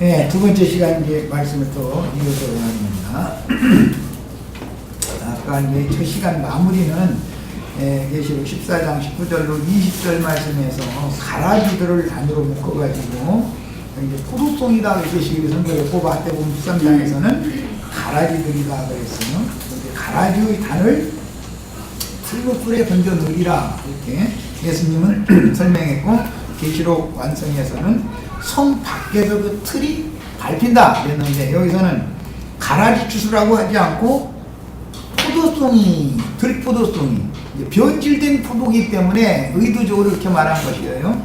예, 두 번째 시간 이제 말씀을 또 이어서 나눕니다. 아까 이제 첫 시간 마무리는 계시록 14장 19절로 20절 말씀에서 가라지들을 단으로 묶어가지고 이제 포도송이다 계시록 성경에 뽑아 때 보면 13장에서는 가라지들이다 그랬어요. 가라지의 단을 풀무불에 던져 넣으리라 이렇게 예수님은 설명했고, 계시록 완성에서는 성 밖에서 그 틀이 밟힌다 그랬는데, 여기서는 가라지 추수라고 하지 않고 포도송이, 들포도송이 변질된 포도기 때문에 의도적으로 이렇게 말한 것이에요.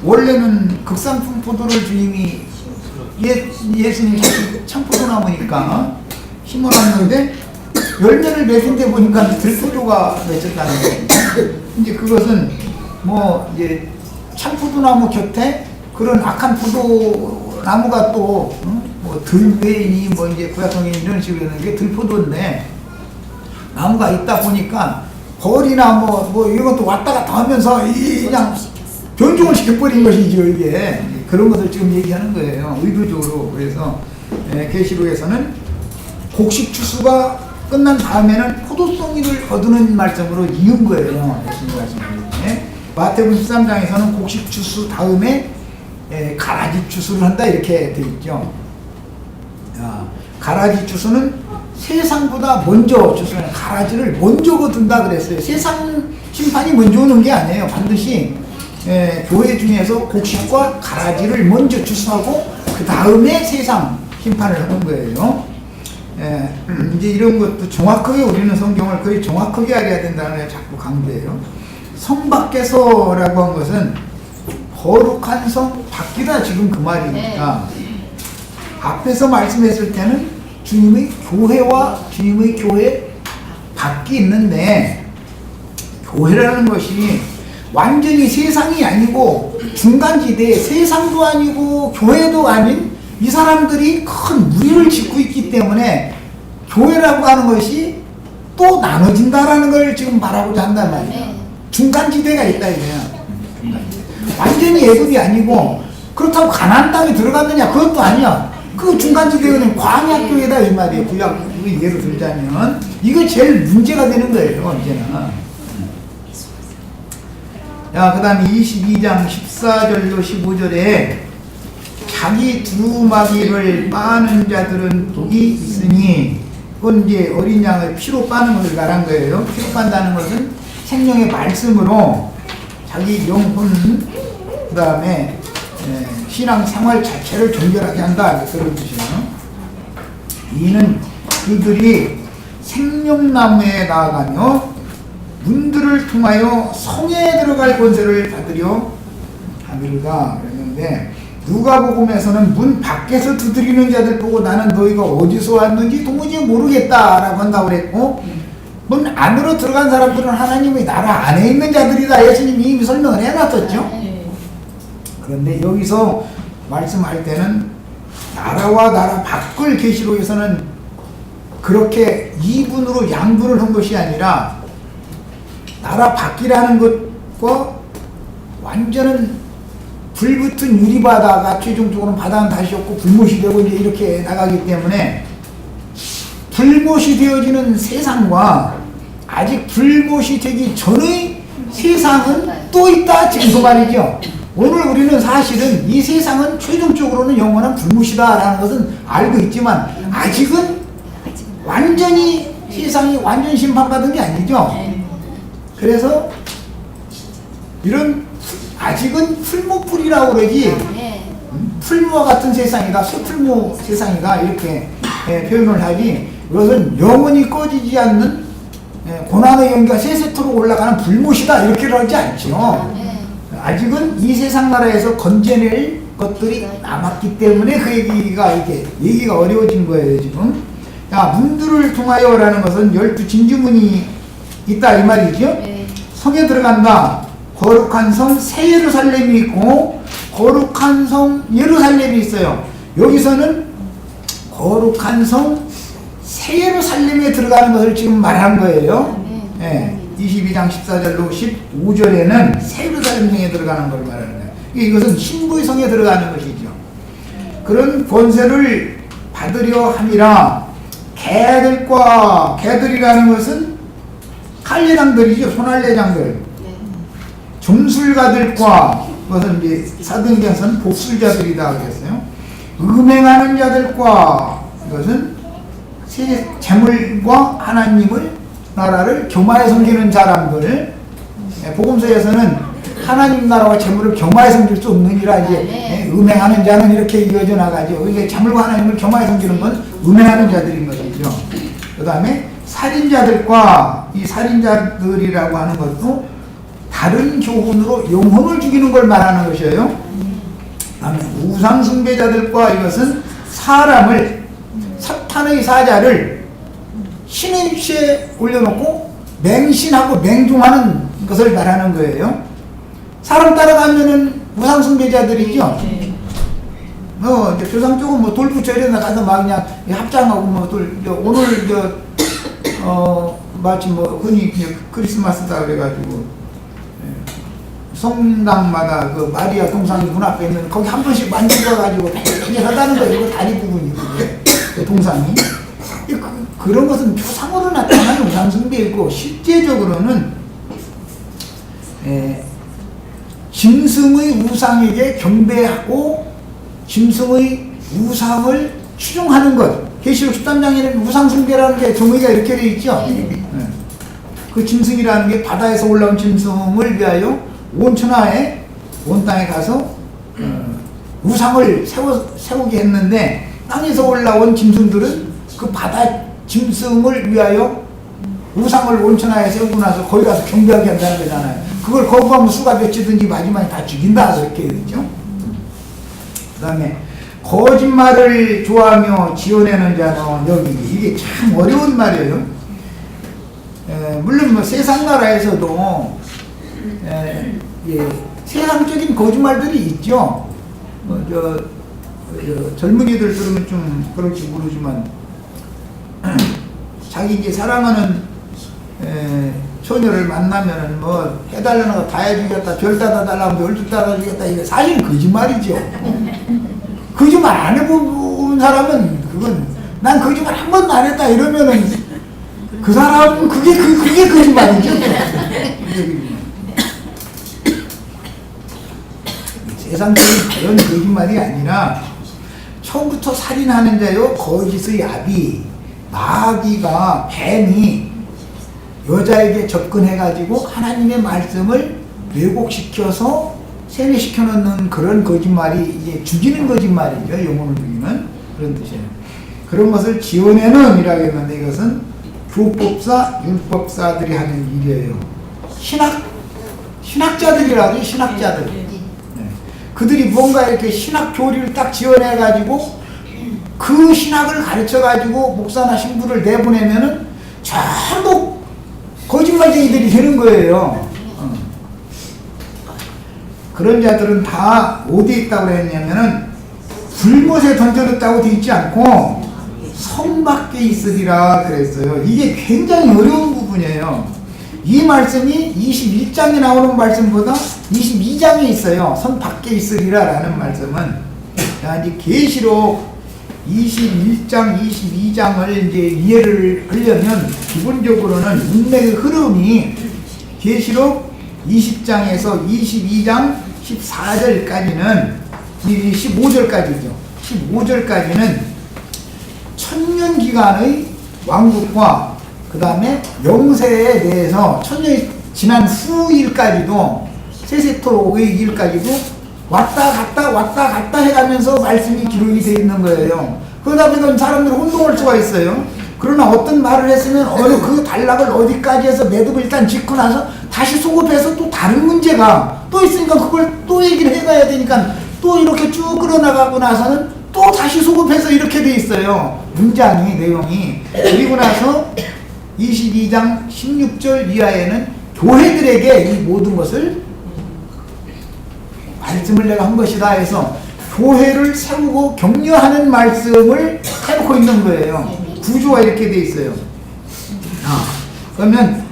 원래는 극상품 포도를 주님이 예수님이 참포도나무니까 심어놨는데 열매를 맺은 데 보니까 들포도가 맺혔다는 거예요. 이제 그것은 뭐 이제 참포도나무 곁에 그런 악한 포도나무가 또 뭐 들베니 뭐 이제 구약성에 이런 식으로 하는 게 들포도인데, 나무가 있다 보니까 벌이나 뭐 이것도 왔다 갔다 하면서 그냥 변종을 시켜버린 것이죠. 이게 그런 것을 지금 얘기하는 거예요, 의도적으로. 그래서 계시록에서는 곡식 추수가 끝난 다음에는 포도송이를 거두는 말씀으로 이은 거예요. 예수님 말씀에. 마태복음 13장에서는 곡식 추수 다음에 가라지 추수를 한다 이렇게 돼 있죠. 가라지 추수는 세상보다 먼저 추수하는, 가라지를 먼저 거둔다 그랬어요. 세상 심판이 먼저 오는 게 아니에요. 반드시 교회 중에서 곡식과 가라지를 먼저 추수하고 그 다음에 세상 심판을 하는 거예요. 이제 이런 것도 정확하게 우리는 성경을 거의 정확하게 알아야 된다는 걸 자꾸 강조해요. 성 밖에서라고 한 것은 거룩한 성 밖이다, 지금 그 말이니까. 앞에서 말씀했을 때는 주님의 교회와 주님의 교회 밖이 있는데, 교회라는 것이 완전히 세상이 아니고 중간지대에 세상도 아니고 교회도 아닌 이 사람들이 큰 무리를 짓고 있기 때문에 교회라고 하는 것이 또 나눠진다라는 걸 지금 말하고자 한단 말이에요. 중간지대가 있다 이거야. 완전히 애굽이 아니고, 그렇다고 가나안 땅에 들어갔느냐 그것도 아니야. 그 중간지대는 광야교회다 이 말이에요. 구약의 예로 들자면 이거 제일 문제가 되는 거예요, 이제는. 그 다음에 22장 14절로 15절에 자기 두루마기를 빠는 자들은 복이 있으니, 그건 이제 어린 양을 피로 빠는 것을 말한 거예요. 피로 빤다는 것은 생명의 말씀으로 자기 영혼, 그 다음에 신앙 생활 자체를 정결하게 한다, 그런 뜻이에요. 이는 그들이 생명나무에 나아가며 문들을 통하여 성에 들어갈 권세를 받으려 하리라 그랬는데, 누가복음에서는 문 밖에서 두드리는 자들 보고 나는 너희가 어디서 왔는지 도무지 모르겠다라고 한다고 그랬고, 문 안으로 들어간 사람들은 하나님의 나라 안에 있는 자들이다, 예수님이 이미 설명을 해놨었죠. 그런데 여기서 말씀할 때는 나라와 나라 밖을 계시록에서는 그렇게 이분으로 양분을 한 것이 아니라, 나라 밖이라는 것과 완전한 불붙은 유리바다가 최종적으로는 바다는 다시 없고 불못이 되고 이제 이렇게 나가기 때문에, 불못이 되어지는 세상과 아직 불못이 되기 전의 세상은 또 있다, 지금 그 말이죠. 오늘 우리는 사실은 이 세상은 최종적으로는 영원한 불못이다라는 것은 알고 있지만, 아직은 완전히 세상이 완전 심판받은 게 아니죠. 그래서 이런 아직은 풀무불이라고 그러지, 풀무와 같은 세상이다, 소풀무 세상이다 이렇게 표현을 하지, 이것은 영원히 꺼지지 않는 고난의 연기가 세세토록 올라가는 불못이다 이렇게 그러지 않죠. 아직은 이 세상 나라에서 건져낼 것들이 남았기 때문에 그 얘기가 어려워진 거예요, 지금. 문들을 통하여라는 것은 12진주문이 있다 이 말이죠. 성에 들어간다. 거룩한 성 새 예루살렘이 있고 거룩한 성 예루살렘이 있어요. 여기서는 거룩한 성 새 예루살렘에 들어가는 것을 지금 말한 거예요. 22장 14절로 15절에는 새 예루살렘 성에 들어가는 걸 말하는 거예요. 이것은 신부의 성에 들어가는 것이죠. 그런 권세를 받으려 함이라. 개들이라는 것은 할례장들이죠. 손할례장들. 점술가들과, 그것은 이제 사도행전에서는 복술자들이다 그랬어요. 음행하는 자들과, 이것은 재물과 하나님을, 나라를 겸하여 섬기는 사람들. 복음서에서는 하나님 나라와 재물을 겸하여 섬길 수 없느니라 이제 음행하는 자는 이렇게 이어져 나가죠. 이게 재물과 하나님을 겸하여 섬기는 건 음행하는 자들인 것이죠. 그 다음에 살인자들과, 이 살인자들이라고 하는 것도 다른 교훈으로 영혼을 죽이는 걸 말하는 것이에요. 다음에 우상숭배자들과, 이것은 사람을, 사탄의 사자를 신의 위치에 올려놓고 맹신하고 맹종하는 것을 말하는 거예요. 사람 따라가면은 우상숭배자들이죠. 이제 조상 쪽은 뭐 돌 붙여 이런 데 가서 막 그냥 합장하고 뭐 오늘 마침 뭐 흔히 크리스마스다 그래가지고 성당마다 그 마리아 동상이 문 앞에 있는 거기 한 번씩 만져가지고 이게 하다는 거예요. 이거 다리 부분이 그 동상이. 그런 것은 표상으로 나타나는 우상숭배이고, 실제적으로는 짐승의 우상에게 경배하고 짐승의 우상을 추종하는 것. 계시록 13장에는 우상숭배라는 게 정의가 이렇게 되어 있죠. 그 짐승이라는 게 바다에서 올라온 짐승을 위하여 온 천하에, 온 땅에 가서 우상을 세우게 했는데, 땅에서 올라온 짐승들은 그 바다 짐승을 위하여 우상을 온 천하에 세우고 나서 거기 가서 경배하게 한다는 거잖아요. 그걸 거부하면 수가 몇이든지 마지막에 다 죽인다 그렇게 되죠. 그 다음에 거짓말을 좋아하며 지어내는 자는 여기, 이게 참 어려운 말이에요. 물론 뭐 세상 나라에서도 세상적인 거짓말들이 있죠. 젊은이들 들으면 좀 그럴지 모르지만 자기 이제 사랑하는 처녀를 만나면은 뭐 해달라는 거 다 해주겠다, 별 따다달라면 별도 따다주겠다, 이게 사실 거짓말이죠. 거짓말 안 해본 사람은 그건 난 거짓말 한 번도 안 했다 이러면은 그 사람은 그게 거짓말이죠. 세상적인 그런 거짓말이 아니라 처음부터 살인하는 자요 거짓의 아비, 마귀가, 뱀이 여자에게 접근해가지고 하나님의 말씀을 왜곡시켜서 세뇌시켜 놓는 그런 거짓말이 이제 죽이는 거짓말이죠. 영혼을 죽이는 그런 뜻이에요. 그런 것을 지어내는 이라고 했는데, 이것은 교법사, 율법사들이 하는 일이에요. 신학자들이라고 해요. 신학자들. 그들이 뭔가 이렇게 신학 교리를 딱 지어내가지고 그 신학을 가르쳐가지고 목사나 신부를 내보내면은 전부 거짓말쟁이들이 되는 거예요. 그런 자들은 다 어디에 있다고 했냐면은 불못에 던져졌다고 되어 있지 않고 성 밖에 있으리라 그랬어요. 이게 굉장히 어려운 부분이에요. 이 말씀이 21장에 나오는 말씀보다 22장에 있어요. 성 밖에 있으리라 라는 말씀은. 자, 이제 계시록 21장, 22장을 이제 이해를 하려면 기본적으로는 운명의 흐름이 계시록 20장에서 22장 14절까지는, 15절까지죠. 15절까지는 천년 기간의 왕국과 그 다음에 영세에 대해서, 천년이 지난 후일까지도, 세세토록의 일까지도 왔다 갔다 해가면서 말씀이 기록이 되어 있는 거예요. 그러다 보니까 사람들이 혼동할 수가 있어요. 그러나 어떤 말을 했으면 그 단락을 어디까지 해서 매듭을 일단 짓고 나서 다시 소급해서 또 다른 문제가 또 있으니까 그걸 또 얘기를 해가야 되니까 또 이렇게 쭉 끌어나가고 나서는 또 다시 소급해서 이렇게 돼 있어요. 문장이, 내용이. 그리고 나서 22장 16절 이하에는 교회들에게 이 모든 것을 말씀을 내가 한 것이다 해서 교회를 세우고 격려하는 말씀을 해놓고 있는 거예요. 구조가 이렇게 돼 있어요. 그러면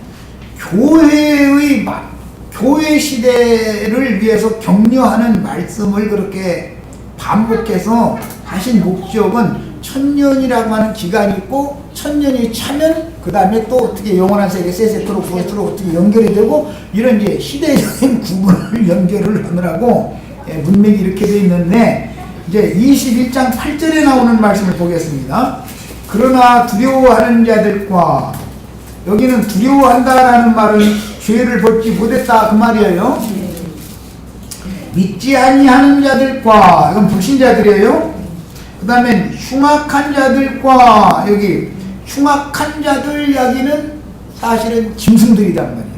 교회 시대를 위해서 격려하는 말씀을 그렇게 반복해서 하신 목적은 천년이라고 하는 기간이 있고 천년이 차면 그 다음에 또 어떻게 영원한 세계 세세토로 구세토로 어떻게 연결이 되고 이런 이제 시대적인 구분을 연결을 하느라고 문맥이 이렇게 되어 있는데 이제 21장 8절에 나오는 말씀을 보겠습니다. 그러나 두려워하는 자들과 여기는 두려워한다라는 말은 죄를 벗지 못했다 그 말이에요. 믿지 아니하는 자들과 이건 불신자들이에요. 그 다음에 흉악한 자들과 여기 흉악한 자들 이야기는 사실은 짐승들이란 말이에요.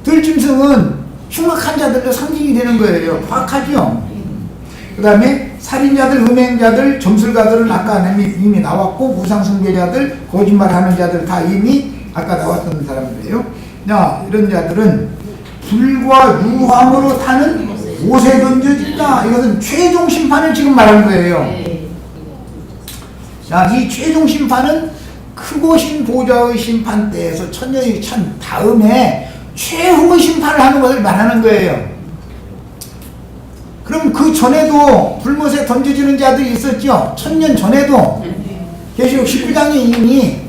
들짐승은 흉악한 자들도 상징이 되는 거예요. 파악하죠. 그 다음에 살인자들, 음행자들, 점술가들은 아까 이미 나왔고 무상숭배자들, 거짓말하는 자들 다 이미 아까 나왔던 사람들이에요. 자, 이런 자들은 불과 유황으로 타는 못에 던져진다. 이것은 최종 심판을 지금 말하는 거예요. 자, 이 최종 심판은 크고신 보좌의 심판 때에서 천년이 찬 다음에 최후의 심판을 하는 것을 말하는 거예요. 그럼 그 전에도 불못에 던져지는 자들이 있었죠. 천년 전에도 계시록 19장에 이미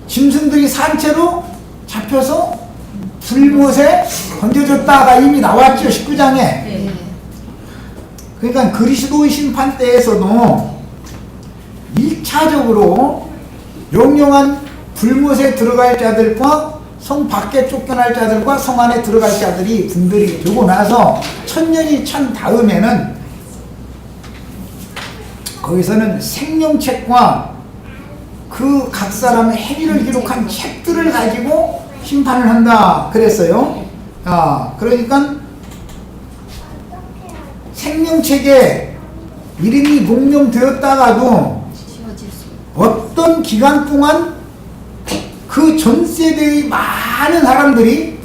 짐승들이 산채로 잡혀서 불못에 던져졌다가 이미 나왔죠. 19장에. 그러니까 그리스도의 심판 때에서도 1차적으로 영영한 불못에 들어갈 자들과 성 밖에 쫓겨날 자들과 성 안에 들어갈 자들이 분별이 되고 나서 천년이 찬 다음에는 거기서는 생명책과 그 각 사람의 행위를 기록한 책들을 가지고 심판을 한다 그랬어요. 그러니까 생명책에 이름이 목명되었다가도 어떤 기간 동안 그 전 세대의 많은 사람들이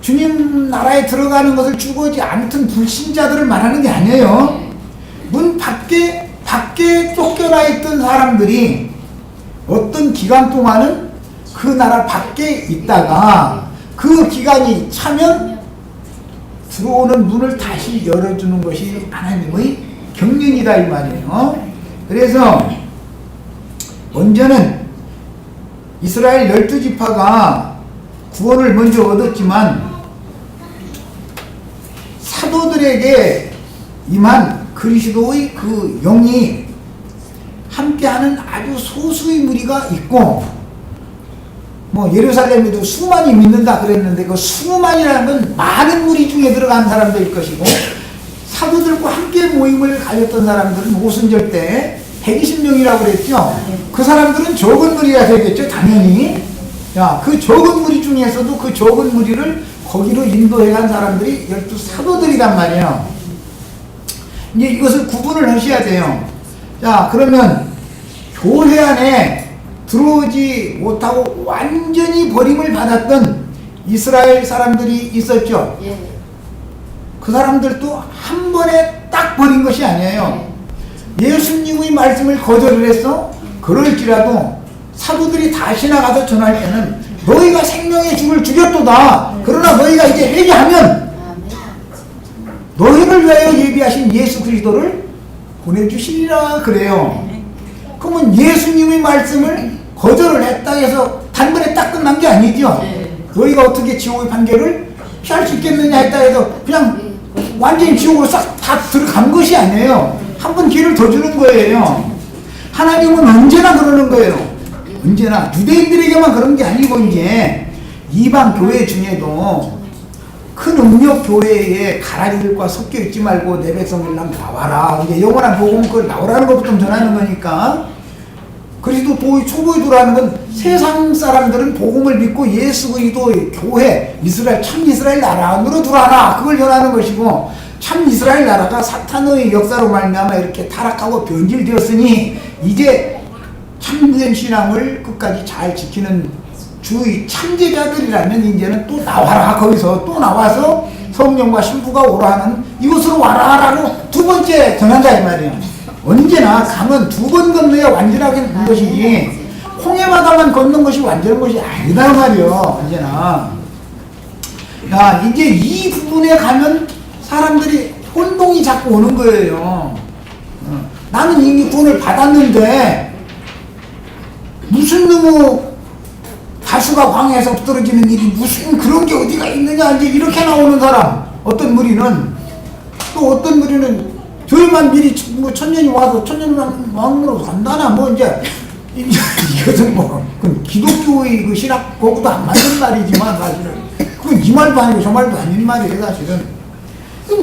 주님 나라에 들어가는 것을 죽어지 않던 불신자들을 말하는 게 아니에요. 문 밖에 쫓겨나 있던 사람들이 어떤 기간 동안은 그 나라 밖에 있다가 그 기간이 차면 들어오는 문을 다시 열어주는 것이 하나님의 경륜이다 이 말이에요. 그래서 먼저는 이스라엘 12지파가 구원을 먼저 얻었지만 사도들에게 임한 그리스도의 그 영이 함께하는 아주 소수의 무리가 있고 뭐 예루살렘에도 수만이 믿는다 그랬는데 그 수만이라는 건 많은 무리 중에 들어간 사람들일 것이고 사도들과 함께 모임을 가졌던 사람들은 오순절 때 120명이라고 그랬죠. 그 사람들은 적은 무리가 되겠죠. 당연히. 야, 그 적은 무리 중에서도 그 적은 무리를 거기로 인도해 간 사람들이 12사도들이란 말이에요. 이제 이것을 구분을 하셔야 돼요. 자, 그러면 교회 안에 들어오지 못하고 완전히 버림을 받았던 이스라엘 사람들이 있었죠. 그 사람들도 한 번에 딱 버린 것이 아니에요. 예수님의 말씀을 거절을 했어? 그럴지라도 사도들이 다시 나가서 전할 때는 너희가 생명의 죽을 죽였도다. 그러나 너희가 이제 회개하면 너희를 위하여 예비하신 예수 그리스도를 보내주시리라 그래요. 그러면 예수님의 말씀을 거절을 했다 해서 단번에 딱 끝난 게 아니죠. 너희가 어떻게 지옥의 판결을 피할 수 있겠느냐 했다 해서 그냥 완전히 지옥으로 싹 다 들어간 것이 아니에요. 한 번 기회를 더 주는 거예요. 하나님은 언제나 그러는 거예요. 언제나 유대인들에게만 그런 게 아니고 이제 이방 교회 중에도 큰 음력 교회에 가라지들과 섞여 있지 말고 내 백성을 나와라. 이제 영원한 복음 그걸 나오라는 것부터 전하는 거니까. 그리스도 도의 초보에 들어가는 건 세상 사람들은 복음을 믿고 예수 그리스도의 교회 이스라엘 참 이스라엘 나라 안으로 들어와라. 그걸 전하는 것이고 참 이스라엘 나라가 사탄의 역사로 말미암아 이렇게 타락하고 변질되었으니 이제 참된 신앙을 끝까지 잘 지키는 주의 참제자들이라면 이제는 또 나와라. 거기서 또 나와서 성령과 신부가 오라 하는 이곳으로 와라 라고 두 번째 전한다 이 말이에요. 언제나 강은 두 번 건너야 완전하게 는 것이지 홍해바다만 걷는 것이 완전한 것이 아니다 말이에요. 언제나. 야, 이제 이 부분에 가면 사람들이 혼동이 자꾸 오는 거예요. 나는 이미 구원을 받았는데 무슨 너무 다수가 광야에서 엎드러지는 일이 무슨 그런 게 어디가 있느냐 이제 이렇게 나오는 사람. 어떤 무리는 또 어떤 무리는 교회만 미리 뭐 천년이 와서 천년왕으로 간다나 뭐 이제 이것은 뭐 기독교의 그 신학 거구도 안 맞는 말이지만 사실은 그건 이 말도 아니고 저 말도 아닌 말이에요 사실은.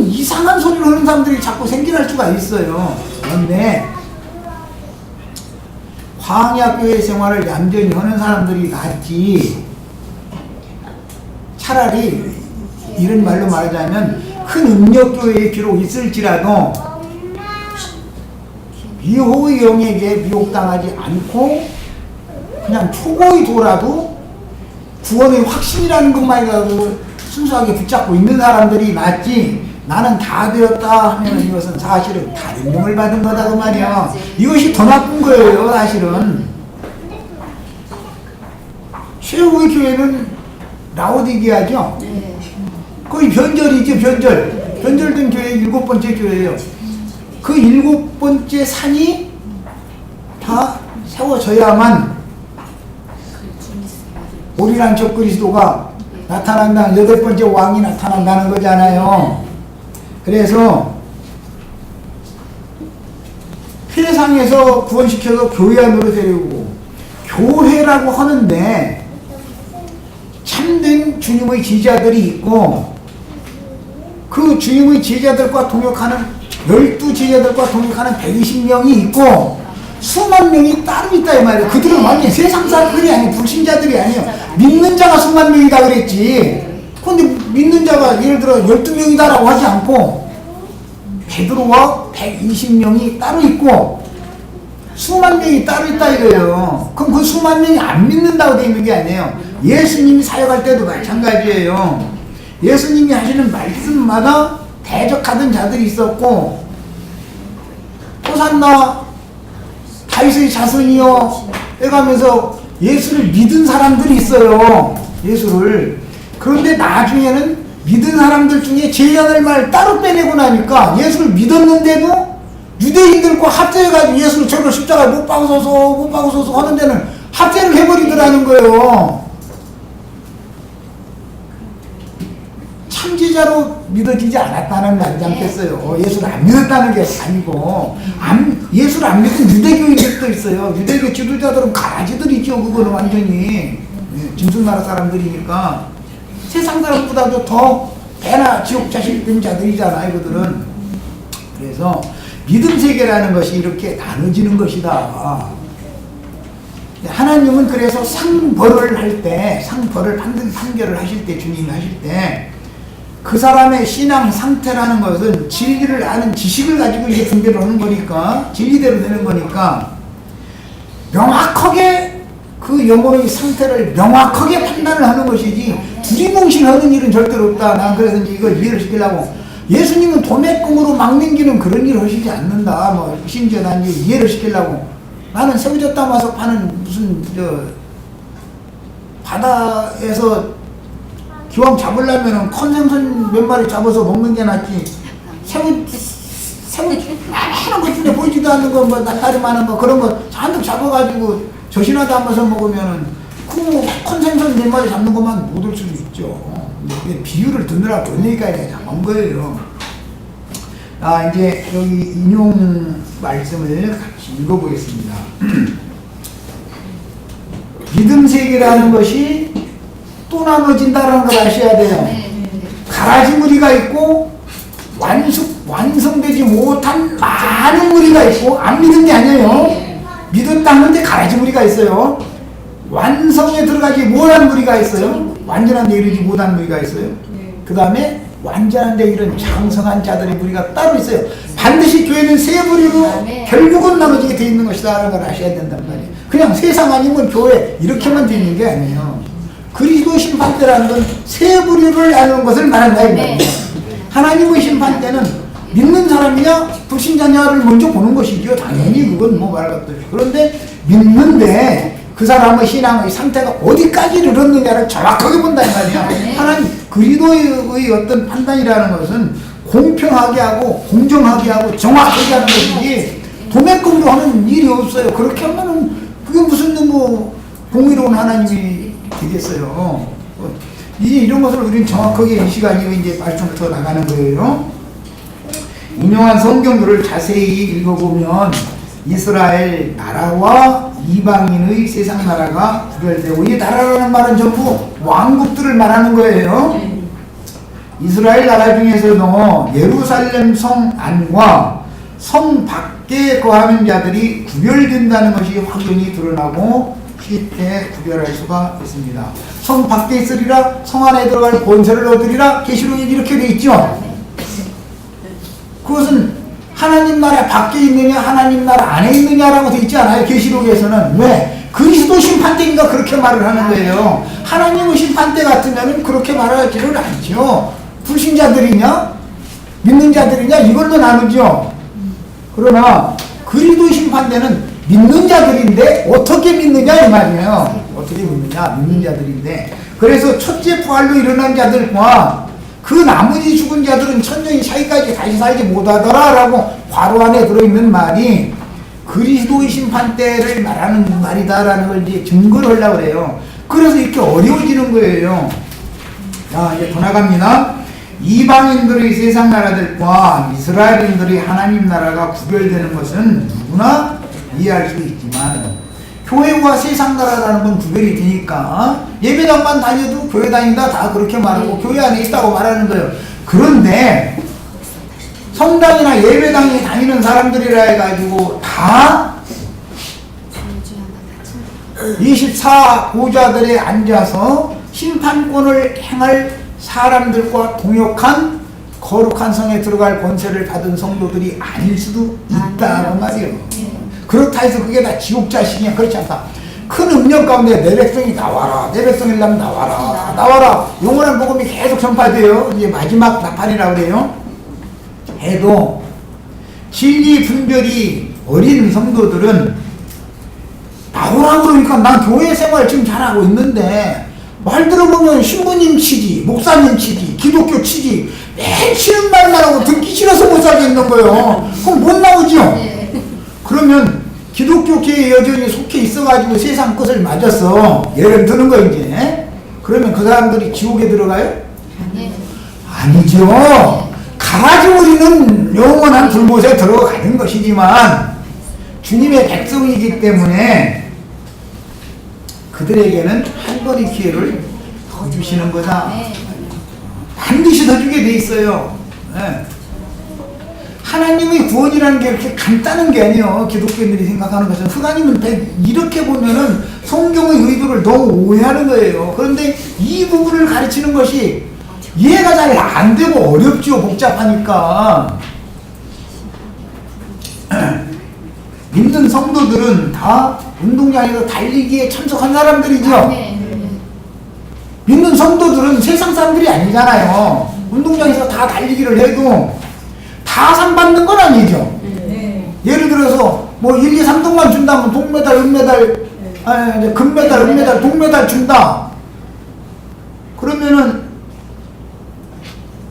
이상한 소리를 하는 사람들이 자꾸 생겨날 수가 있어요. 그런데 광야교회 생활을 얌전히 하는 사람들이 낫지, 차라리 이런 말로 말하자면 큰 음력교회에 비록 있을지라도 미호의 영에게 미혹당하지 않고 그냥 초보의 도라도 구원의 확신이라는 것만이라도 순수하게 붙잡고 있는 사람들이 낫지, 나는 다 되었다 하면 이것은 사실은 다른 용을 받은 거다 그 말이야. 이것이 더 나쁜 거예요 사실은. 최후의 교회는 라오디게아죠. 거의 변절이죠. 변절된 교회 7번째 교회예요. 그 7번째 산이 다 세워져야만 오리란 적그리스도가 나타난다는 8번째 왕이 나타난다는 거잖아요. 그래서 세상에서 구원시켜서 교회 안으로 데려오고 교회라고 하는데 참된 주님의 제자들이 있고 그 주님의 제자들과 동역하는 12제자들과 동역하는 120명이 있고 수만 명이 따로 있다 이 말이에요. 그들은 완전히 세상 사람들이 아니에요. 불신자들이 아니에요. 믿는 자가 수만 명이다 그랬지. 근데 믿는 자가 예를 들어 12명이다라고 하지 않고 베드로와 120명이 따로 있고 수만 명이 따로 있다 이거예요. 그럼 그 수만 명이 안 믿는다고 되어 있는 게 아니에요. 예수님이 사역할 때도 마찬가지예요. 예수님이 하시는 말씀마다 대적하던 자들이 있었고 호산나 다윗의 자손이여 해가면서 예수를 믿은 사람들이 있어요. 예수를. 그런데 나중에는 믿은 사람들 중에 제자들만 따로 빼내고 나니까 예수를 믿었는데도 유대인들과 합세해가지고 예수를 저를 십자가에 못 박으소서 하는 데는 합세를 해버리더라는 거예요. 참제자로 믿어지지 않았다는 말이지 않겠어요. 예수를 안 믿었다는 게 아니고 예수를 안 믿은 유대교인들도 있어요. 유대교 지도자들은 가라지들이죠. 그거는 완전히 짐승나라 사람들이니까 세상 사람보다도 더 배나 지옥 자식된 자들이잖아요. 그들은. 그래서 믿음 세계라는 것이 이렇게 나눠지는 것이다. 하나님은 그래서 상벌을 할 때, 상벌을 판결을 하실 때, 주님이 하실 때 그 사람의 신앙 상태라는 것은 진리를 아는 지식을 가지고 이제 분별을 하는 거니까, 진리대로 되는 거니까 명확하게 그 영혼의 상태를 명확하게 판단을 하는 것이지 두리뭉실하는 일은 절대로 없다. 난 그래서 이제 이걸 이해를 시키려고. 예수님은 도매금으로 막 넘기는 그런 일을 하시지 않는다. 뭐 심지어 난 이제 이해를 시키려고. 나는 새우젓 담아서 파는 무슨 바다에서 기왕 잡으려면은 큰 생선 몇 마리 잡아서 먹는 게 낫지. 새우 하는 것 중에 보이지도 않는 거, 뭐 낯다리 많은 거 그런 거 잔뜩 잡아가지고 젖이나 담아서 먹으면은 그 큰 생선 몇 마리 잡는 것만 못 올 수도 있죠. 이게 비유를 듣느라 그런 얘기까지 잡은 거예요. 이제 여기 인용 말씀을 같이 읽어보겠습니다. 믿음 세계라는 것이 또 나눠진다는 걸 아셔야 돼요. 가라지 무리가 있고 완성되지 못한 많은 무리가 있고, 안 믿은 게 아니에요. 믿었다 하는데 가라지 무리가 있어요. 완성에 들어가지 못한 무리가 있어요. 완전한 데 이르지 못한 무리가 있어요. 그 다음에 완전한 데 이른 장성한 자들의 무리가 따로 있어요. 반드시 교회는 세 부류로 결국은 나눠지게 돼 있는 것이다 라는 걸 아셔야 된단 말이에요. 그냥 세상 아니면 교회 이렇게만 돼 있는 게 아니에요. 그리스도 심판 때라는 건 세 부류를 나누는 것을 말한다 이 말이에요. 하나님의 심판 때는 믿는 사람이냐 불신자냐를 먼저 보는 것이죠. 당연히 그건 뭐 말 같듯이. 그런데 믿는데 그 사람의 신앙의 상태가 어디까지 이르렀느냐를 정확하게 본다 이 말이야. 하나님 그리스도의 어떤 판단이라는 것은 공평하게 하고 공정하게 하고 정확하게 하는 것이지 도매금으로 하는 일이 없어요. 그렇게 하면은 그게 무슨 뭐 공의로운 하나님이 되겠어요. 이제 이런 것을 우리는 정확하게 이 시간에 이제 말씀을 더 나가는 거예요. 인용한 성경들을 자세히 읽어보면 이스라엘 나라와 이방인의 세상 나라가 구별되고, 이 나라라는 말은 전부 왕국들을 말하는 거예요. 이스라엘 나라 중에서도 예루살렘 성 안과 성 밖에 거하는 자들이 구별된다는 것이 확연히 드러나고 쉽게 구별할 수가 있습니다. 성 밖에 있으리라, 성 안에 들어갈 권세를 얻으리라, 계시록에 이렇게 돼 있죠. 그것은 하나님 나라 밖에 있느냐 하나님 나라 안에 있느냐라고 돼 있지 않아요. 계시록에서는. 왜? 그리스도 심판대인가 그렇게 말을 하는 거예요. 하나님의 심판대 같으면 그렇게 말하지를 않죠. 불신자들이냐 믿는 자들이냐 이걸로 나누죠. 그러나 그리스도 심판대는 믿는 자들인데 어떻게 믿느냐 이 말이에요. 어떻게 믿느냐, 믿는 자들인데, 그래서 첫째 부활로 일어난 자들과 그 나머지 죽은 자들은 천년이 차이까지 다시 살지 못하더라 라고 괄호 안에 들어있는 말이 그리스도의 심판대를 말하는 말이다라는 걸 이제 증거를 하려고 그래요. 그래서 이렇게 어려워지는 거예요. 자, 이제 더 나갑니다. 이방인들의 세상 나라들과 이스라엘인들의 하나님 나라가 구별되는 것은 누구나 이해할 수 있지만, 교회와 세상 나라라는 건 구별이 되니까 예배당만 다녀도 교회 다닌다 다 그렇게 말하고 교회 안에 있다고 말하는 거예요. 그런데 성당이나 예배당에 다니는 사람들이라 해가지고 다 24보좌들에 앉아서 심판권을 행할 사람들과 동역한 거룩한 성에 들어갈 권세를 받은 성도들이 아닐 수도 있다는 말이에요. 그렇다 해서 그게 다 지옥 자식이냐, 그렇지 않다. 큰 음력 가운데 내 백성이 나와라, 내 백성이라면 나와라, 나와라, 영원한 복음이 계속 전파돼요. 이제 마지막 나팔이라고 그래요. 해도 진리 분별이 어린 성도들은 나오라고 그러니까 난 교회 생활 지금 잘하고 있는데, 말 들어보면 신부님 치지, 목사님 치지, 기독교 치지, 맨 치는 말만 하고 듣기 싫어서 못 살겠는 거예요. 그럼 못 나오죠? 그러면 기독교계에 여전히 속해 있어가지고 세상 것을 맞았어. 예를 드는 거 이제. 그러면 그 사람들이 지옥에 들어가요? 아니죠. 갈아지버리는 영원한 불못에 들어가는 것이지만 주님의 백성이기 때문에 그들에게는 한 번의 기회를 더 주시는 거다. 반드시 더 주게 돼 있어요. 네. 하나님의 구원이라는 게 그렇게 간단한 게 아니에요. 기독교인들이 생각하는 것은. 하나님은 이렇게 보면은 성경의 의도를 너무 오해하는 거예요. 그런데 이 부분을 가르치는 것이 이해가 잘 안 되고 어렵죠. 복잡하니까. 믿는 성도들은 다 운동장에서 달리기에 참석한 사람들이죠. 믿는 성도들은 세상 사람들이 아니잖아요. 운동장에서 다 달리기를 해도 다 상 받는 건 아니죠. 예를 들어서 뭐 1, 2, 3등만 준다면 동메달, 은메달, 금메달, 은메달, 동메달 준다. 그러면은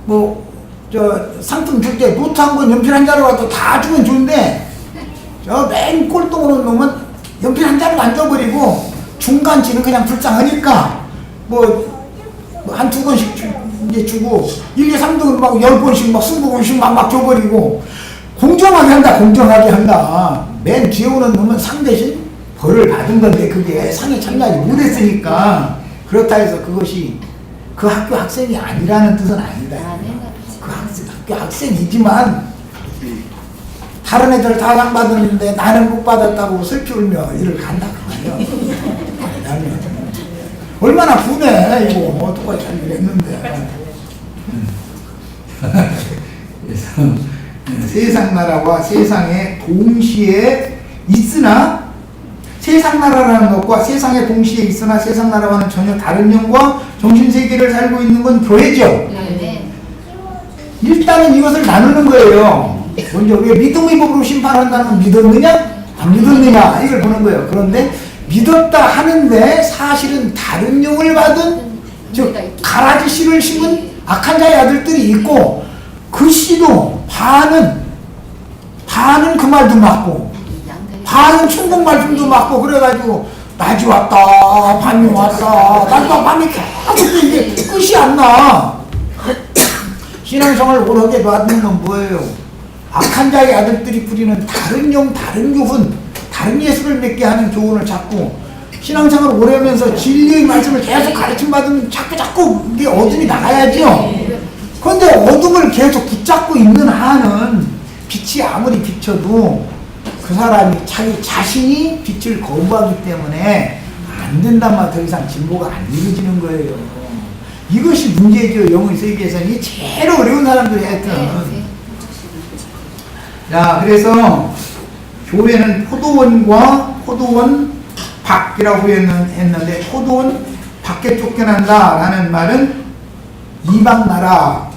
뭐 저 상품 줄 때 노트 한 권, 연필 한 자루라도 다 주면 좋은데, 저 맨 꼴등으로 놓으면 연필 한 자루 안 줘버리고 중간치는 그냥 불쌍하니까 뭐 한 두 권씩 이제 주고 1, 2, 3등은 막 10번씩 막 20번씩 막 줘버리고 공정하게 한다, 공정하게 한다. 맨 뒤에 오는 놈은 상 대신 벌을 받은 건데 그게 상에 참여하지 못했으니까 그렇다 해서 그것이 그 학교 학생이 아니라는 뜻은 아니다. 그 학교 학생이지만 다른 애들 다 상 받았는데 나는 못 받았다고 슬피 울며 일을 간다 그 말이야. 얼마나 분해 이거 어떡하지 잘 일했는데. 그래서 세상 나라와 세상에 동시에 있으나, 세상 나라라는 것과 세상에 동시에 있으나 세상 나라와는 전혀 다른 영과 정신세계를 살고 있는 건 교회죠. 일단은 이것을 나누는 거예요. 먼저 왜 믿음의 법으로 심판한다는 믿었느냐 안 믿었느냐 이걸 보는 거예요. 그런데 믿었다 하는데 사실은 다른 영을 받은, 즉 가라지 씨를 심은 악한 자의 아들들이 있고, 글씨도 반은 그 말도 맞고 반은 충북 말씀도 맞고 그래가지고 낮이 왔다 밤이 왔다 낮과 밤이 계속 이게 끝이 안 나. 신앙생활을 오래 놔두는 건 뭐예요? 악한 자의 아들들이 부리는 다른 영 다른 교훈 다른 예수를 맺게 하는 교훈을 찾고 신앙생활을 오래 하면서 진리의 말씀을 계속 가르침받으면 자꾸 이게 어둠이 나가야죠. 그런데 어둠을 계속 붙잡고 있는 한은 빛이 아무리 비춰도 그 사람이 자기 자신이 빛을 거부하기 때문에 안 된단 말, 더 이상 진보가 안 이루어지는 거예요. 이것이 문제죠. 영의 세계에서는 제일 어려운 사람들이 하여튼. 자, 그래서 교회는 포도원과 포도원 밖이라고 했는데 포도원 밖에 쫓겨난다 라는 말은 이방 나라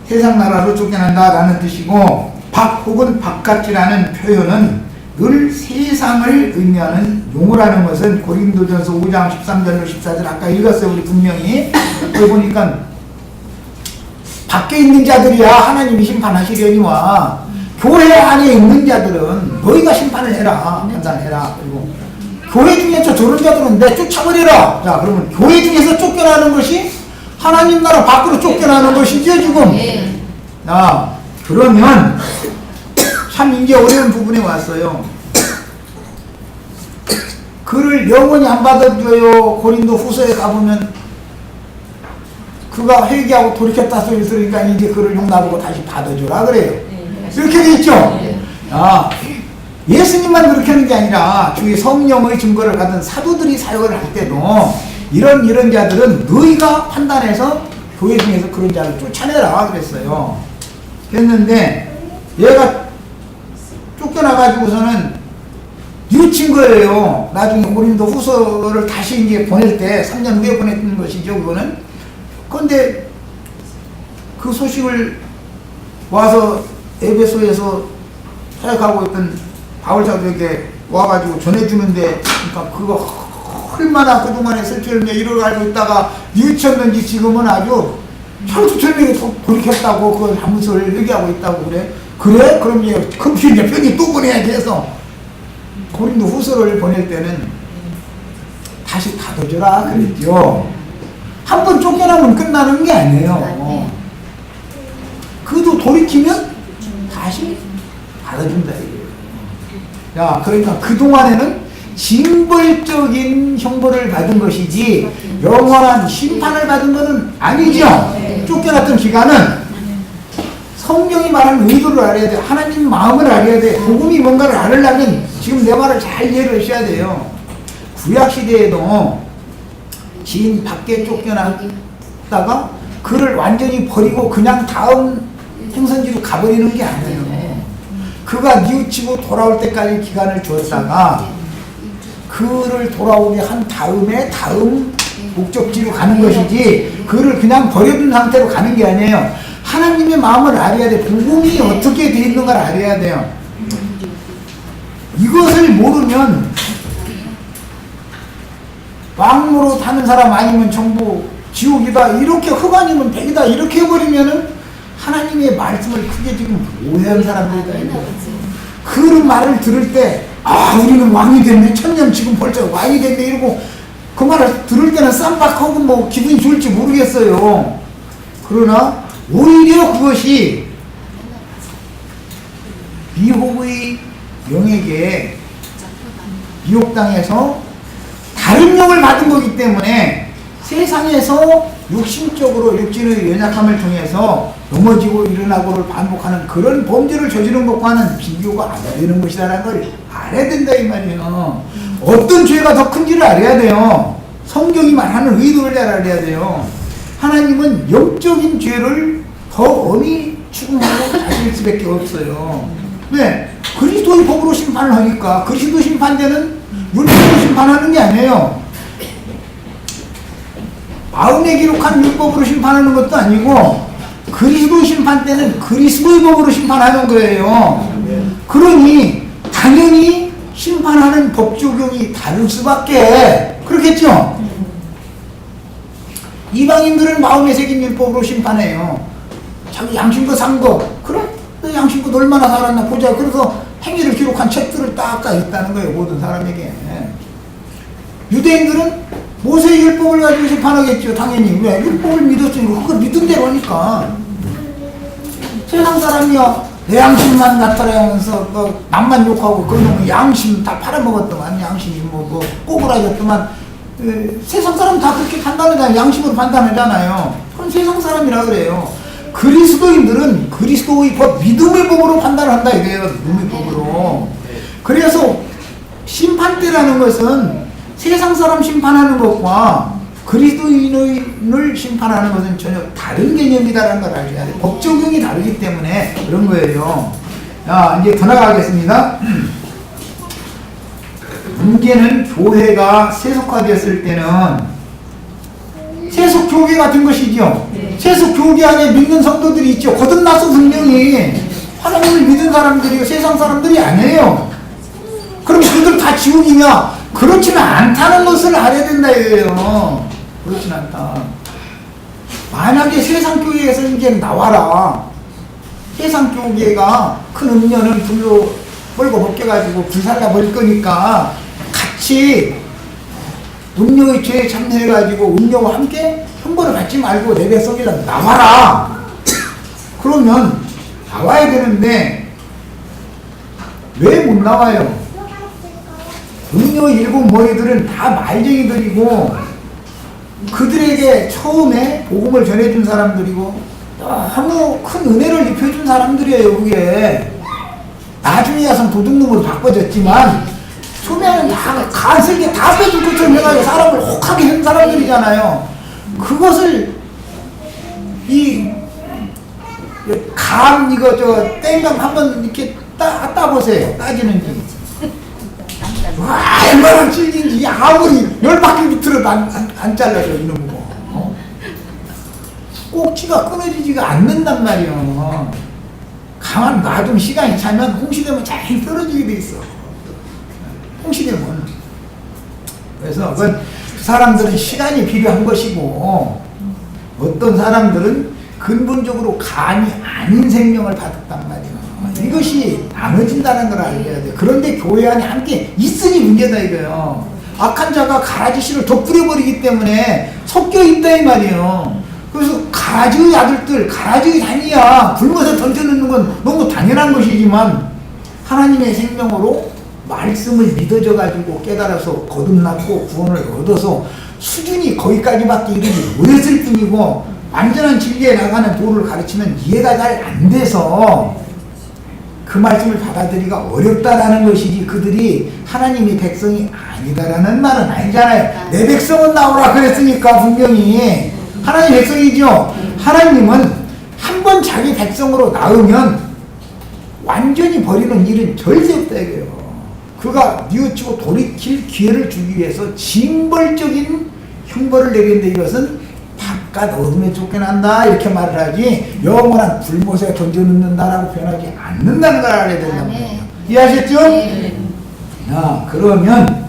세상 나라로 쫓겨난다 라는 뜻이고 밖 혹은 바깥이라는 표현은 늘 세상을 의미하는 용어라는 것은 고린도전서 5장 13절로 14절 아까 읽었어요. 우리 분명히 여기 보니까 밖에 있는 자들이야 하나님이 심판하시려니와 교회 안에 있는 자들은 너희가 심판을 해라 판단해라. 그리고 교회 중에서 저런 자들은 내쫓아버리라. 자, 그러면 교회 중에서 쫓겨나는 것이 하나님 나라 밖으로 쫓겨나는 것이죠 지금. 자, 그러면 참 이제 어려운 부분에 왔어요. 그를 영원히 안 받아줘요. 고린도 후서에 가보면 그가 회개하고 돌이켰다 소리 들으니까 이제 그를 용납하고 다시 받아줘라 그래요. 이렇게 돼 있죠. 아, 예수님만 그렇게 하는 게 아니라 주의 성령의 증거를 받은 사도들이 사역을 할 때도 이런 자들은 너희가 판단해서 교회 중에서 그런 자를 쫓아내라 그랬어요. 그랬는데 얘가 쫓겨나가지고서는 뉘우친 거예요. 나중에 고린도 후서를 다시 이제 보낼 때 3년 후에 보냈던 것이죠 그거는. 그런데 그 소식을 와서 에베소에서 사역하고 있던 바울 사도에게 와가지고 전해주는데 그러니까 그거 얼마나 그동안에 설철며 이를 알고 있다가 뉘우쳤는지 지금은 아주 철수철명이 돌이켰다고 그걸 하면서 얘기하고 있다고 그래. 그래? 그럼 이제 금필 편이 또 보내야지 해서 고린도 후서를 보낼 때는 다시 받아줘라 그랬죠. 한 번 쫓겨나면 끝나는 게 아니에요. 그도 돌이키면 다시 받아준다 이거예요. 야, 그러니까 그동안에는 징벌적인 형벌을 받은 것이지 영원한 심판을 받은 것은 아니죠. 쫓겨났던 기간은 성경이 말하는 의도를 알아야 돼. 하나님 마음을 알아야 돼. 복음이 뭔가를 알으려면 지금 내 말을 잘 이해를 하셔야 돼요. 구약시대에도 지인 밖에 쫓겨났다가 그를 완전히 버리고 그냥 다음 행선지로 가버리는 게 아니에요. 그가 뉘우치고 돌아올 때까지 기간을 주었다가 그를 돌아오게 한 다음에 다음 목적지로 가는 것이지 그를 그냥 버려둔 상태로 가는 게 아니에요. 하나님의 마음을 알아야 돼. 복음이 어떻게 돼 있는가를 알아야 돼요. 이것을 모르면 왕으로 타는 사람 아니면 전부 지옥이다 이렇게 흑 아니면 백이다 이렇게 해버리면은 하나님의 말씀을 크게 지금 오해한 사람들이다. 그런 말을 들을 때 아 우리는 왕이 됐네 천년 지금 벌써 왕이 됐네 이러고 그 말을 들을 때는 쌈박하고 뭐 기분이 좋을지 모르겠어요. 그러나 오히려 그것이 미혹의 영에게 미혹당해서 다른 영을 받은 거기 때문에 세상에서 육신적으로 육신의 연약함을 통해서 넘어지고 일어나고를 반복하는 그런 범죄를 저지른 것과는 비교가 안 되는 것이라는 걸 알아야 된다 이 말이에요. 어떤 죄가 더 큰지를 알아야 돼요. 성경이 말하는 의도를 잘 알아야 돼요. 하나님은 영적인 죄를 더 엄히 추궁하고 다스릴 수밖에 없어요. 네, 그리스도의 법으로 심판을 하니까 그리스도 심판대는 율법으로 심판하는 게 아니에요. 마음에 기록한 율법으로 심판하는 것도 아니고 그리스도 심판 때는 그리스도의 법으로 심판하는 거예요. 그러니 당연히 심판하는 법 적용이 다를 수밖에 그렇겠죠. 이방인들은 마음에 새긴 율법으로 심판해요. 자기 양심껏 산 거, 그럼 너 양심껏 얼마나 살았나 보자. 그래서 행위를 기록한 책들을 딱 있다는 거예요, 모든 사람에게. 유대인들은 모세의 율법을 가지고 심판하겠죠, 당연히. 왜? 율법을 믿었으니까. 그걸 믿은 대로 하니까. 세상 사람이요, 내 양심만 나타내 하면서 남만 욕하고 그놈의 양심 다 팔아먹었더만, 양심이 꼬부라졌더만. 세상 사람 다 그렇게 판단하잖아요. 양심으로 판단하잖아요. 그건 세상 사람이라 그래요. 그리스도인들은 그리스도의 법, 믿음의 법으로 판단을 한다 이거예요. 믿음의 법으로. 그래서 심판대라는 것은 세상 사람 심판하는 것과 그리스도인을 심판하는 것은 전혀 다른 개념이다라는 걸 알아야 돼요. 법 적용이 다르기 때문에 그런 거예요. 자, 이제 더 나가겠습니다. 문제는 교회가 세속화되었을 때는 세속교계 같은 것이죠. 세속교계 안에 믿는 성도들이 있죠. 거듭나서 분명히 하나님을 믿은 사람들이요, 세상 사람들이 아니에요. 그럼 그들 다 지옥이냐? 그렇지는 않다는 것을 알아야 된다 이거예요. 그렇진 않다. 만약에 세상 교회에서 이제 나와라. 세상 교계가 큰 음료는 불로 벌고 벗겨가지고 불살라 버릴 거니까 같이 음료의 죄에 참여해가지고 음료와 함께 형벌을 받지 말고 내 백성이라 나와라. 그러면 나와야 되는데 왜 못 나와요? 음료 일곱 머리들은 다 말쟁이들이고 그들에게 처음에 복음을 전해준 사람들이고 너무 큰 은혜를 입혀준 사람들이에요. 그게 나중에 와서 도둑놈으로 바꿔졌지만 처음에는 다 간슬게 다 빼줄 것처럼 해가지고 사람을 혹하게 한 사람들이잖아요. 그것을 땡감 한번 이렇게 따보세요. 따지는지. 와, 얼마나 질긴지 아무리 10바퀴 밑으로도 안 잘라져 이놈 거. 꼭지가 끊어지지가 않는단 말이에요. 가만 놔두면 시간이 차면 홍시되면 잘 떨어지게 돼 있어. 홍시되면. 그래서 그 사람들은 시간이 필요한 것이고 어떤 사람들은 근본적으로 감이 아닌 생명을 받았단 말이에요. 이것이 나눠진다는 걸 알아야 돼요. 그런데 교회 안에 함께 있으니 문제다 이거예요. 악한 자가 가라지씨를 덧뿌려버리기 때문에 섞여 있다 이 말이에요. 그래서 가라지의 아들들, 가라지의 자녀야 굶어서 던져놓는 건 너무 당연한 것이지만 하나님의 생명으로 말씀을 믿어져가지고 깨달아서 거듭났고 구원을 얻어서 수준이 거기까지밖에 이르지 못했을 뿐이고 완전한 진리에 나가는 도를 가르치면 이해가 잘 안 돼서 그 말씀을 받아들이기가 어렵다라는 것이지 그들이 하나님의 백성이 아니다라는 말은 아니잖아요. 내 백성은 나오라 그랬으니까 분명히 하나님 백성이죠. 하나님은 한 번 자기 백성으로 낳으면 완전히 버리는 일은 절대 없다 이거예요. 그가 뉘우치고 돌이킬 기회를 주기 위해서 징벌적인 형벌을 내리는데 이것은 바깥 어둠에 쫓겨난다 이렇게 말을 하지 영원한 불못에 던져놓는다라고 표현하지 않는다는 걸 알아야 된단 말이에요. 이해하셨죠? 네. 그러면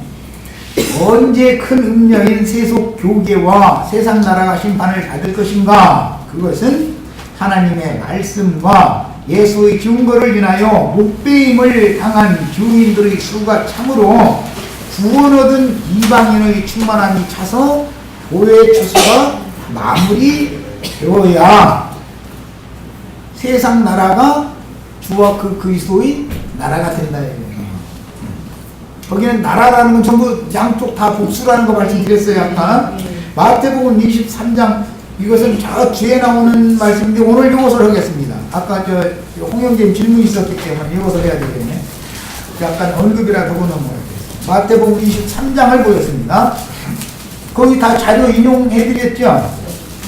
언제 큰 음녀인 세속 교계와 세상 나라가 심판을 받을 것인가? 그것은 하나님의 말씀과 예수의 증거를 인하여 목배임을 당한 주민들의 수가 참으로 구원 얻은 이방인의 충만함이 차서 교회의 추수가 마무리되어야 세상 나라가 주와 그 그리스도의 나라가 된다. 거기는 나라라는 건 전부 양쪽 다 복수라는 거 말씀드렸어요. 아까 마태복음 23장 이것은 저 뒤에 나오는 말씀인데 오늘 이것을 하겠습니다. 아까 홍영재님 질문이 있었기 때문에 이것을 해야 되겠네. 약간 언급이라도 하고 넘어가겠습니다. 마태복음 23장을 보였습니다. 거기 다 자료 인용해드렸죠?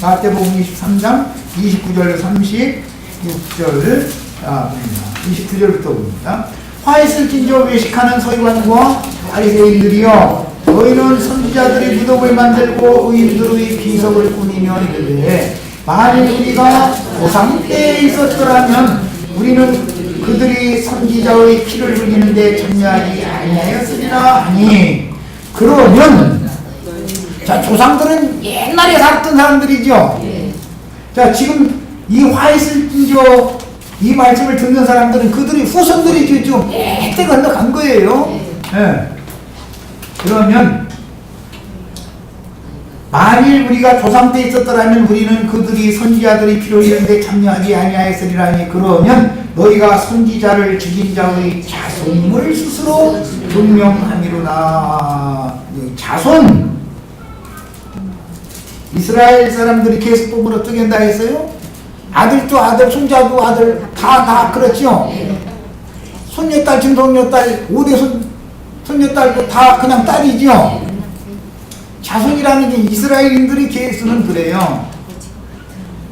마태복음 23장 29절 36절 29절부터 봅니다. 화 있을진저 외식하는 서기관과 바리새인들이여 너희는 선지자들의 무덤을 만들고 의인들의 비석을 꾸미며 이르되 만일 우리가 조상 때에 있었더라면 우리는 그들이 선지자의 피를 흘리는데 참여하지 아니하였으리라 하니 그러면 자 조상들은 옛날에 살았던 사람들이죠. 자 지금 이 화 있을진 이제 이 말씀을 듣는 사람들은 그들이 후손들이 지금 때 건너간 거예요. 예. 그러면 만일 우리가 조상 때 있었더라면 우리는 그들이 선지자들이 피로 이는데 참여하지 아니하였으리라니. 그러면 너희가 선지자를 죽인 자의 자손임을 스스로 증명함이로다. 자손, 이스라엘 사람들이 계속법을 어떻게 한다 했어요? 아들도 아들, 손자도 아들, 다 그렇죠? 손녀딸, 증손녀딸, 5대 손녀딸도 다 그냥 딸이죠? 자손이라는 게 이스라엘인들이 계수는 그래요.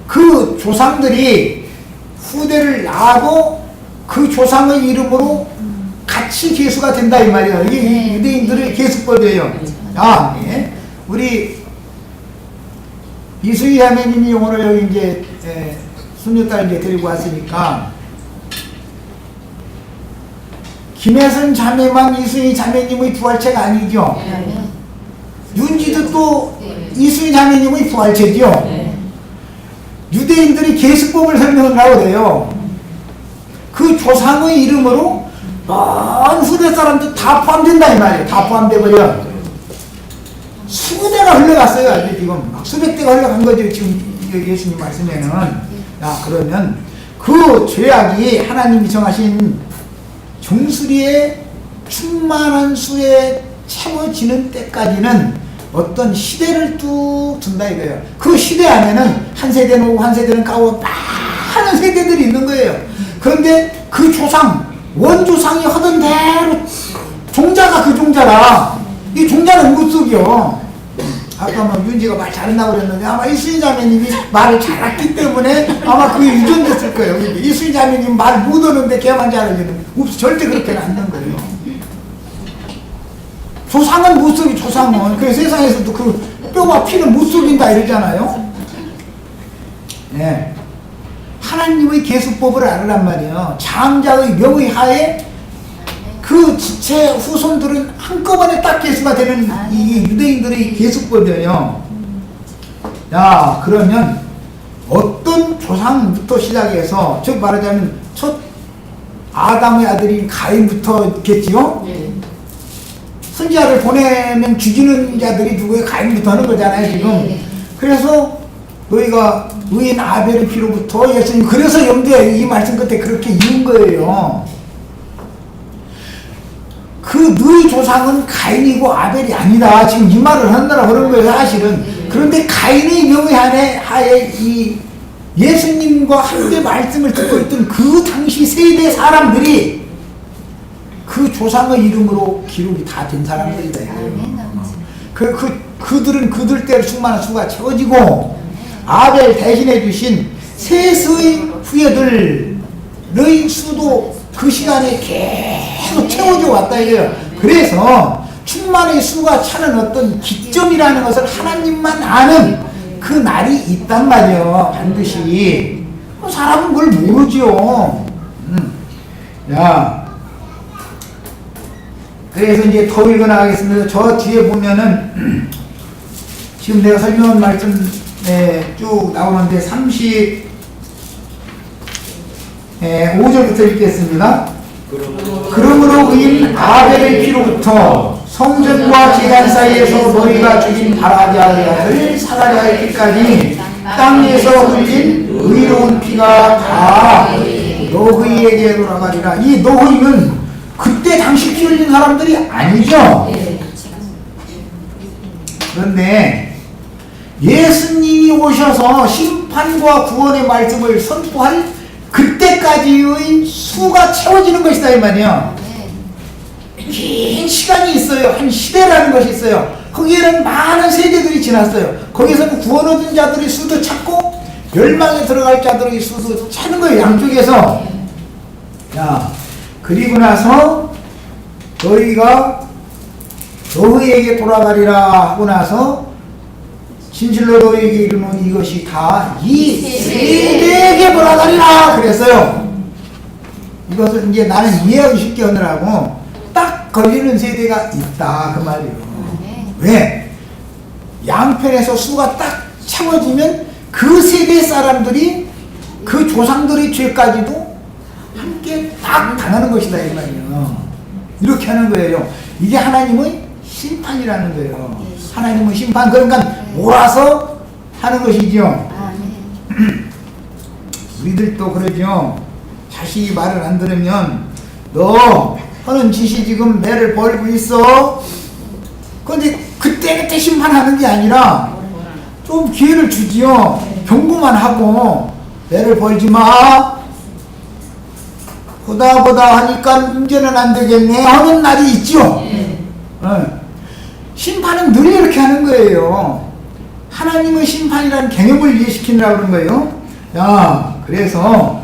그 조상들이 후대를 낳아도 그 조상의 이름으로 같이 계수가 된다 이 말이에요. 이게 유대인들의 계수법이에요. 예. 우리 이수희 자매님이 오늘 여기 이제 손녀딸 이제 데리고 왔으니까 김혜선 자매만 이수희 자매님의 부활체가 아니죠. 윤지도 또 이수희 자매님의 부활체죠. 유대인들이 계수법을 설명을 하고 그래요. 그 조상의 이름으로 먼 후대 사람들 다 포함된다 이 말이에요. 다 포함돼버려. 수대가 흘러갔어요. 아주 지금 막 수백 대가 흘러간 거죠. 지금 예수님 말씀에는. 야, 그러면 그 죄악이 하나님이 정하신 종수리의 충만한 수에 채워지는 때까지는 어떤 시대를 뚝 둔다 이거예요. 그 시대 안에는 한 세대는 오고 한 세대는 가고 많은 세대들이 있는 거예요. 그런데 그 조상, 원조상이 하던 대로 종자가 그 종자라. 이 종자는 무속이요. 아까 뭐 윤지가 말 잘한다고 그랬는데 아마 이수희 자매님이 말을 잘했기 때문에 아마 그게 유전됐을 거예요. 이수희 자매님 말 못하는데 걔만 잘하려는 절대 그렇게는 안 된 거예요. 조상은 못 속이 조상은. 그 세상에서도 그 뼈와 피는 못 속인다 이러잖아요. 네. 하나님의 계수법을 알으란 말이에요. 장자의 명의 하에 그 지체 후손들은 한꺼번에 딱 계수가 되는 이 유대인들의 계수법이에요. 야, 그러면 어떤 조상부터 시작해서, 즉 말하자면 첫 아담의 아들인 가인부터겠지요? 선지자를 보내면 죽이는 자들이 누구예요? 가인부터 하는 거잖아요, 지금. 그래서 너희가 의인 아벨의 피로부터 예수님, 그래서 염두에 이 말씀 끝에 그렇게 이은 거예요. 그 너희 조상은 가인이고 아벨이 아니다. 지금 이 말을 하느라 그런 거예요, 사실은. 그런데 가인의 명의 하에 이 예수님과 함께 말씀을 듣고 있던 그 당시 세대 사람들이 그 조상의 이름으로 기록이 다 된 사람들이다. 그들은 그들대로 충만한 수가 채워지고 아벨 대신해 주신 셋의 후예들의 수도 그 시간에 계속 채워져 왔다 이거예요. 그래서 충만의 수가 차는 어떤 기점이라는 것을 하나님만 아는 그 날이 있단 말이에요. 반드시. 사람은 그걸 모르죠. 야, 그래서 이제 더 읽어나가겠습니다. 저 뒤에 보면은 지금 내가 설명한 말씀 쭉 나오는데 5절부터 읽겠습니다. 그러므로 의인 아벨의 피로부터 성전과 제단 사이에서 너희가 죽인 바라디아를 사라리아의 피까지 땅에서 흘린 의로운 피가 다 너희에게 돌아가리라. 이 너희는 그때 당시 피 흘린 사람들이 아니죠. 그런데 예수님이 오셔서 심판과 구원의 말씀을 선포할 그때까지의 수가 채워지는 것이다 이 말이에요. 긴 시간이 있어요. 한 시대라는 것이 있어요. 거기에는 많은 세대들이 지났어요. 거기서는 구원 얻은 자들의 수도 찾고 멸망에 들어갈 자들의 수도 찾는 거예요. 양쪽에서. 자, 그리고 나서 너희가 너희에게 돌아가리라 하고 나서 진실로 너희에게 이르노니 이것이 다 이 세대에게 돌아가리라 그랬어요. 이것을 이제 나는 이해하기 쉽게 하느라고 딱 걸리는 세대가 있다 그 말이에요. 왜? 양편에서 수가 딱 채워지면 그 세대 사람들이 그 조상들의 죄까지도 함께 딱 당하는 것이다 이 말이에요. 이렇게 하는 거예요. 이게 하나님의 심판이라는 거예요. 하나님의 심판, 그러니까 몰아서 하는 것이죠. 우리들도 그러죠. 자식이 말을 안 들으면 너 하는 짓이 지금 매를 벌고 있어. 그런데 그때 심판하는 게 아니라 좀 기회를 주지요. 경고만 하고 매를 벌지 마. 보다 하니까 이제는 안 되겠네 하는 날이 있죠. 심판은 늘 이렇게 하는 거예요. 하나님의 심판이라는 개념을 이해시키느라고 그런 거예요. 야, 그래서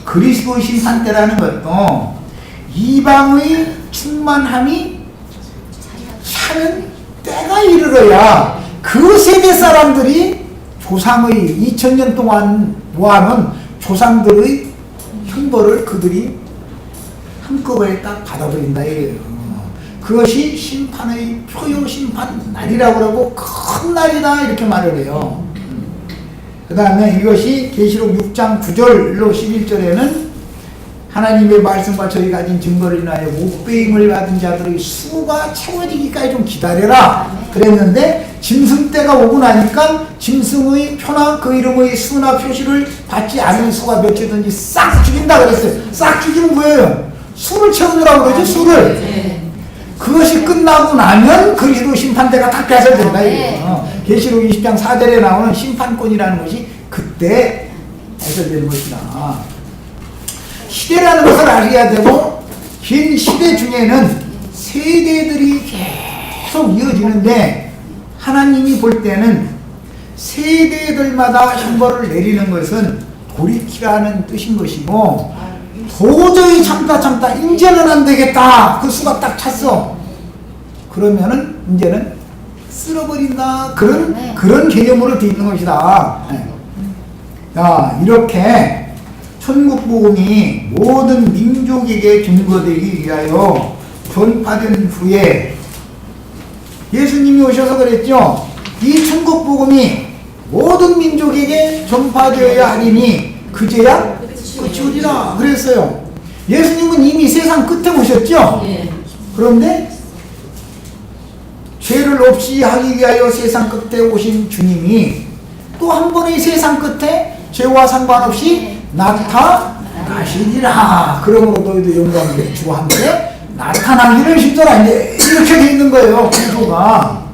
그리스도의 심판 때라는 것도 이방의 충만함이 차는 때가 이르러야 그 세대 사람들이 조상의 2000년 동안 모아놓은 조상들의 형벌을 그들이 한꺼번에 딱 받아버린다 이래요. 그것이 심판의 표요 심판 날이라고 그러고 큰 날이다 이렇게 말을 해요. 그 다음에 이것이 계시록 6장 9절로 11절에는 하나님의 말씀과 저희 가진 증거를 인하여 목배임을 받은 자들의 수가 채워지기까지 좀 기다려라 그랬는데 짐승 때가 오고 나니까 짐승의 표나 그 이름의 수나 표시를 받지 않은 수가 몇이든지 싹 죽인다 그랬어요. 싹 죽이는 거예요. 수를 채우느라고 그러죠. 수를. 그것이 끝나고 나면 그리스도 심판대가 다 개설된다 이거예요. 계시록 20장 4절에 나오는 심판권이라는 것이 그때 개설되는 것이다. 시대라는 것을 알아야 되고 긴 시대 중에는 세대들이 계속 이어지는데 하나님이 볼 때는 세대들마다 형벌을 내리는 것은 돌이키라는 뜻인 것이고 도저히 참다 이제는 안 되겠다. 그 수가 딱 찼어. 그러면은 이제는 쓸어버린다. 그런 개념으로 되어 있는 것이다. 자, 이렇게 천국 복음이 모든 민족에게 증거되기 위하여 전파된 후에 예수님이 오셔서 그랬죠. 이 천국 복음이 모든 민족에게 전파되어야 하리니 그제야 끝이 오리라 그랬어요. 예수님은 이미 세상 끝에 오셨죠. 그런데 죄를 없이 하기 위하여 세상 끝에 오신 주님이 또 한 번의 세상 끝에 죄와 상관없이 나타나시리라. 그러므로 너희도 영광을 주와 함께 나타나기를 힘써라. 이제 이렇게 돼 있는 거예요. 구조가.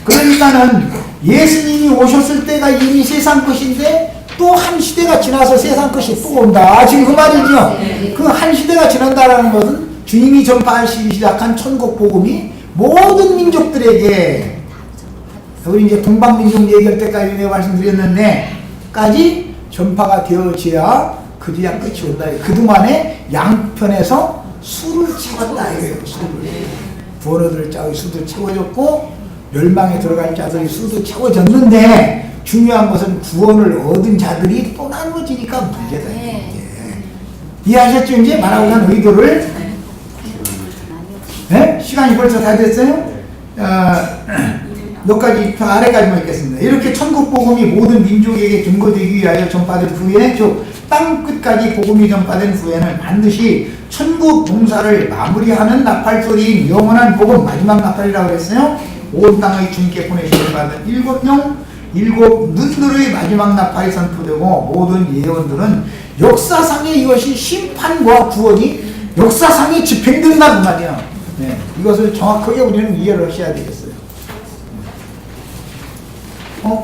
그러니까는 예수님이 오셨을 때가 이미 세상 끝인데 또 한 시대가 지나서 세상 끝이 또 온다. 지금 그 말이죠. 그 한 시대가 지난다라는 것은 주님이 전파하시기 시작한 천국 복음이 모든 민족들에게, 우리 이제 동방민족 얘기할 때까지 내가 말씀드렸는데 까지 전파가 되어져야 그제야 끝이 온다. 그동안에 양편에서 수를 채웠다 이거예요. 수를. 부어들을 자의 수도 채워졌고 멸망에 들어갈 자들의 수도 채워졌는데 중요한 것은 구원을 얻은 자들이 또 나눠지니까 문제다. 이해하셨죠? 이제 말하고 난 의도를. 네? 시간이 벌써 다 됐어요? 몇 가지 아래까지만 읽겠습니다. 이렇게 천국 복음이 모든 민족에게 증거되기 위하여 전파된 후에 땅 끝까지 복음이 전파된 후에는 반드시 천국 봉사를 마무리하는 나팔소리인 영원한 복음, 마지막 나팔이라고 그랬어요. 온 땅의 주님께 보내심을 받은 일곱 눈들의 마지막 나팔이 선포되고 모든 예언들은 역사상의 이것이 심판과 구원이 역사상에 집행된다는 말이야. 네, 이것을 정확하게 우리는 이해를 하셔야 되겠어요.